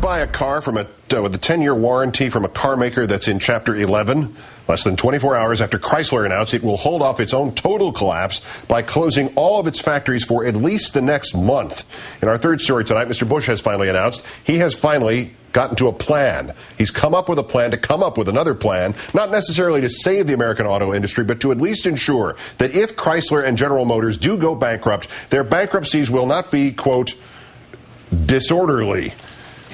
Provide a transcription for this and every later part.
buy a car with a 10-year warranty from a car maker that's in Chapter 11? Less than 24 hours after Chrysler announced it will hold off its own total collapse by closing all of its factories for at least the next month. In our third story tonight, Mr. Bush has finally announced he has finally gotten to a plan. He's come up with a plan to come up with another plan, not necessarily to save the American auto industry, but to at least ensure that if Chrysler and General Motors do go bankrupt, their bankruptcies will not be, quote, disorderly.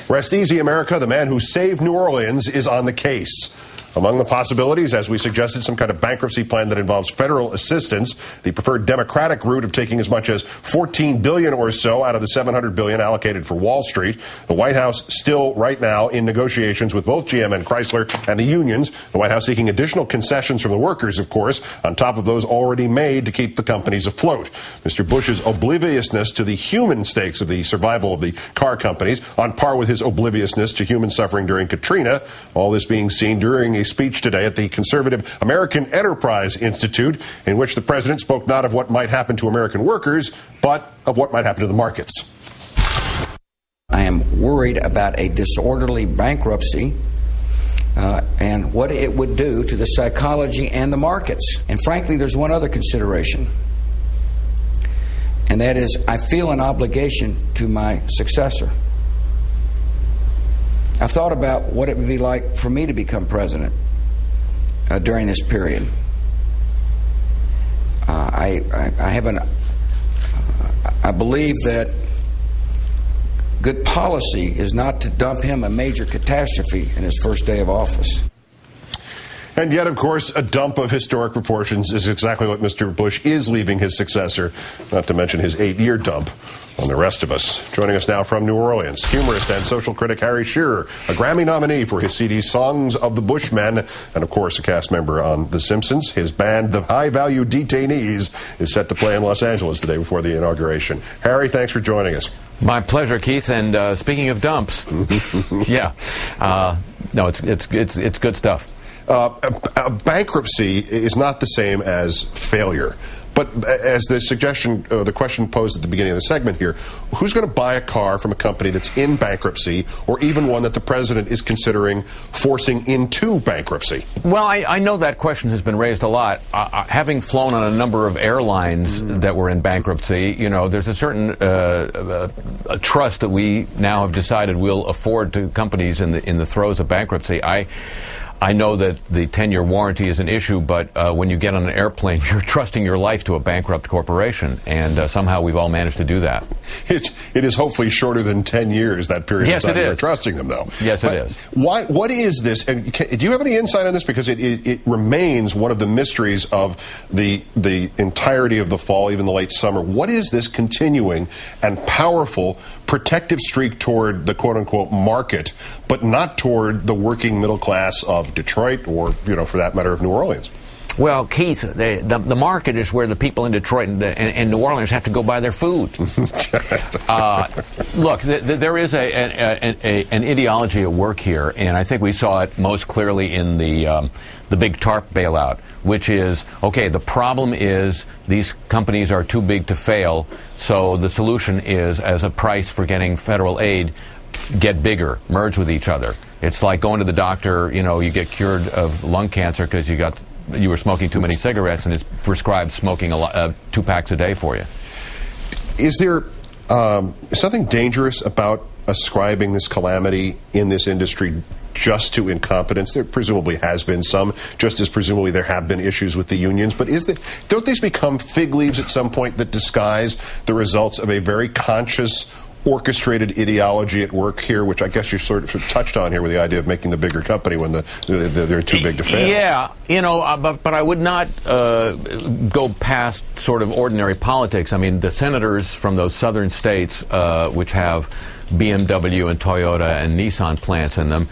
Rest easy, America. The man who saved New Orleans is on the case. Among the possibilities, as we suggested, some kind of bankruptcy plan that involves federal assistance, the preferred Democratic route of taking as much as $14 billion or so out of the $700 billion allocated for Wall Street. The White House still right now in negotiations with both GM and Chrysler and the unions. The White House seeking additional concessions from the workers, of course, on top of those already made to keep the companies afloat. Mr. Bush's obliviousness to the human stakes of the survival of the car companies, on par with his obliviousness to human suffering during Katrina, all this being seen during a speech today at the conservative American Enterprise Institute, in which the president spoke not of what might happen to American workers, but of what might happen to the markets. I am worried about a disorderly bankruptcy and what it would do to the psychology and the markets. And frankly, there's one other consideration, and that is I feel an obligation to my successor. I've thought about what it would be like for me to become president during this period. I believe that good policy is not to dump him a major catastrophe in his first day of office. And yet, of course, a dump of historic proportions is exactly what Mr. Bush is leaving his successor, not to mention his 8-year dump on the rest of us. Joining us now from New Orleans, humorist and social critic Harry Shearer, a Grammy nominee for his CD Songs of the Bushmen, and of course a cast member on The Simpsons. His band, The High Value Detainees, is set to play in Los Angeles the day before the inauguration. Harry, thanks for joining us. My pleasure, Keith. And speaking of dumps, yeah, no, it's good stuff. Bankruptcy is not the same as failure. But as the question posed at the beginning of the segment here, who's going to buy a car from a company that's in bankruptcy, or even one that the president is considering forcing into bankruptcy? Well, I know that question has been raised a lot. Having flown on a number of airlines that were in bankruptcy, you know, there's a certain a trust that we now have decided we'll afford to companies in the throes of bankruptcy. I know that the 10-year warranty is an issue, but when you get on an airplane, you're trusting your life to a bankrupt corporation, and somehow we've all managed to do that. It is hopefully shorter than 10 years, that period of time you're trusting them, though. Yes, it is. What is this? And do you have any insight on this? Because it remains one of the mysteries of the entirety of the fall, even the late summer. What is this continuing and powerful protective streak toward the quote-unquote market, but not toward the working middle class of Detroit or, you know, for that matter, of New Orleans? Well, Keith, the market is where the people in Detroit and New Orleans have to go buy their food. Look, there is an ideology at work here, and I think we saw it most clearly in the big TARP bailout, which is, okay, the problem is these companies are too big to fail, so the solution is, as a price for getting federal aid, get bigger, merge with each other. It's like going to the doctor, you know, you get cured of lung cancer because you were smoking too many cigarettes, and it's prescribed smoking 2 packs a day for you. Is there something dangerous about ascribing this calamity in this industry just to incompetence? There presumably has been some, just as presumably there have been issues with the unions, but don't these become fig leaves at some point that disguise the results of a very conscious, orchestrated ideology at work here, which I guess you sort of touched on here with the idea of making the bigger company when they're too big to fail? Yeah, you know, but I would not go past sort of ordinary politics. I mean, the senators from those southern states, which have BMW and Toyota and Nissan plants in them,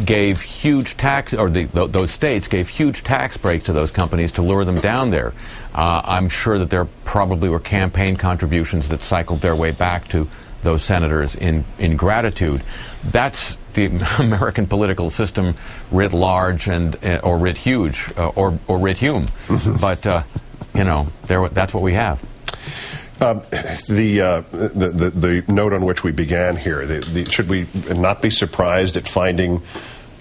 gave huge tax, or those states gave huge tax breaks to those companies to lure them down there. I'm sure that there probably were campaign contributions that cycled their way back to those senators in gratitude. That's the American political system writ large or writ huge or writ hume. But you know, that's what we have. The note on which we began here, should we not be surprised at finding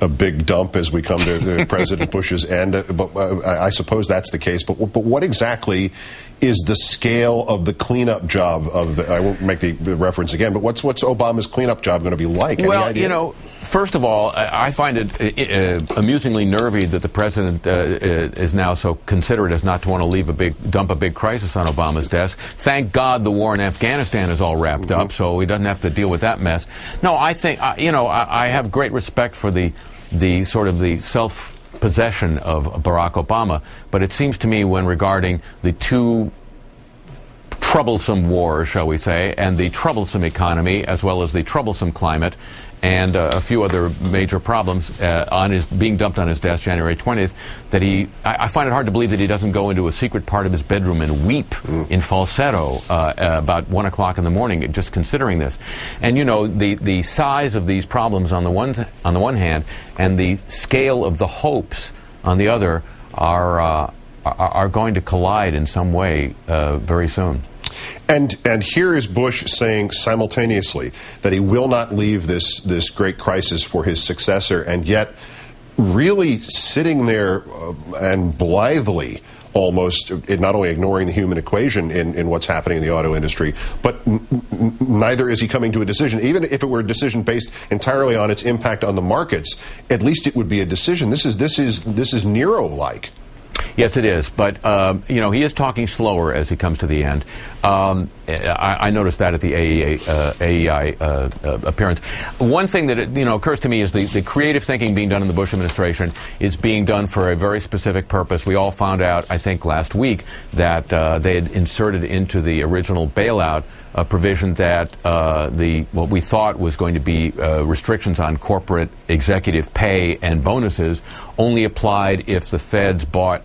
a big dump as we come to President Bush's end? But I suppose that's the case. But what exactly is the scale of the cleanup job of the, I won't make the reference again, but what's Obama's cleanup job going to be like? Well, you know, first of all, I find it amusingly nervy that the president is now so considerate as not to want to dump a big crisis on Obama's desk. Thank God the war in Afghanistan is all wrapped up, so he doesn't have to deal with that mess. No, I think, you know, I have great respect for the sort of the self-possession of Barack Obama, but it seems to me when regarding the two troublesome wars, shall we say, and the troublesome economy, as well as the troublesome climate, and a few other major problems being dumped on his desk January 20th, that I find it hard to believe that he doesn't go into a secret part of his bedroom and weep in falsetto about 1 o'clock in the morning, just considering this. And you know, the size of these problems on the one hand, and the scale of the hopes on the other are going to collide in some way very soon. And here is Bush saying simultaneously that he will not leave this great crisis for his successor, and yet really sitting there and blithely almost not only ignoring the human equation in what's happening in the auto industry, but neither is he coming to a decision. Even if it were a decision based entirely on its impact on the markets, at least it would be a decision. This is Nero-like. Yes, it is. But, you know, he is talking slower as he comes to the end. I noticed that at the AEI appearance. One thing that, occurs to me is the creative thinking being done in the Bush administration is being done for a very specific purpose. We all found out, I think, last week that they had inserted into the original bailout a provision that what we thought was going to be restrictions on corporate executive pay and bonuses only applied if the feds bought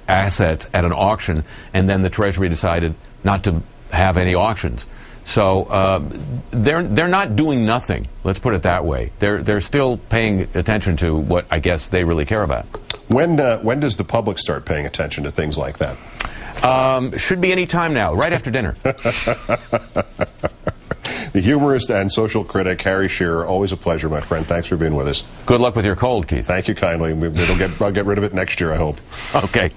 assets at an auction, and then the Treasury decided not to have any auctions. So they're not doing nothing. Let's put it that way. They're still paying attention to what I guess they really care about. When does the public start paying attention to things like that? Should be any time now, right after dinner. The humorist and social critic Harry Shearer, always a pleasure, my friend. Thanks for being with us. Good luck with your cold, Keith. Thank you kindly. I'll get rid of it next year, I hope. Okay.